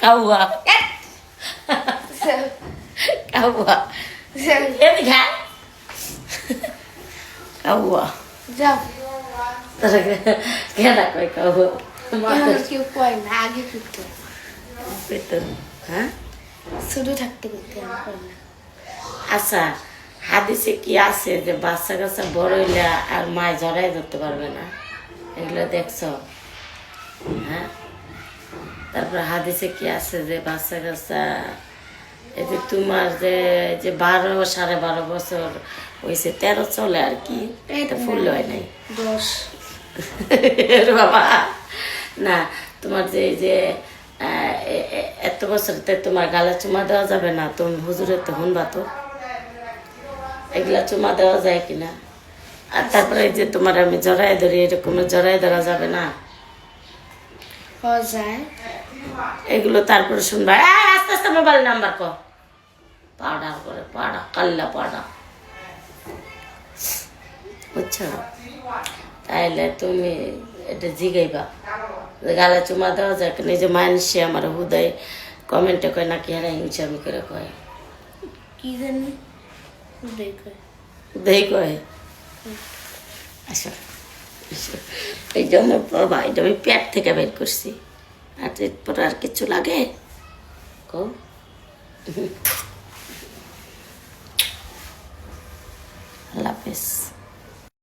কাউয়া কাউয়া এদিকে খা কাউয়া যাও তোরা কেনা কয় কাউয়া এখন কেউ কয় না আগে করতো বেতন হ্যাঁ ছোট থাকতে করতে এখন না আচ্ছা হাদিসে কি আছে যে বাচ্চা কাচ্চা বড় হইলে আর মায় জড়াই ধরতে পারবে না এগুলো দেখছো হ্যাঁ তারপর হাদিসে কি আছে যে বাচ্চা কাচ্চা এই যে তোমার যে 12 বছর হয়েছে 13 চলে আর কি এটা ফুল হয় নাই 10 বাবা না তোমার যে এত বছরতে তোমার গালে চুমা দেওয়া যাবে না তুমি হুজুরের তো শুনবা তো এগুলা চুমা দেওয়া যায় কিনা আর তারপরে এই যে তোমার আমি জড়াই ধরি এরকম জড়াই ধরা যাবে না যায় এগুলো তারপরে শুনবা আস্তে আস্তে মোবাইল নাম্বার কো পাড়া করে পাড়া কাল্লা পাড়া বুঝছো তাইলে তুমি এটা জিগাইবা গালে চুমা দেওয়া যায় কিনা এই যে মানুষে আমার হুদায় কমেন্টে কয় নাকি হারা হিংসামি করে কয় কি জানি দেখো দেই কয় আচ্ছা এই যে আমার বাবা এটা আমি পেট থেকে বের করছি আর এরপর আর কিছু লাগে কো আল্লাহ হাফেজ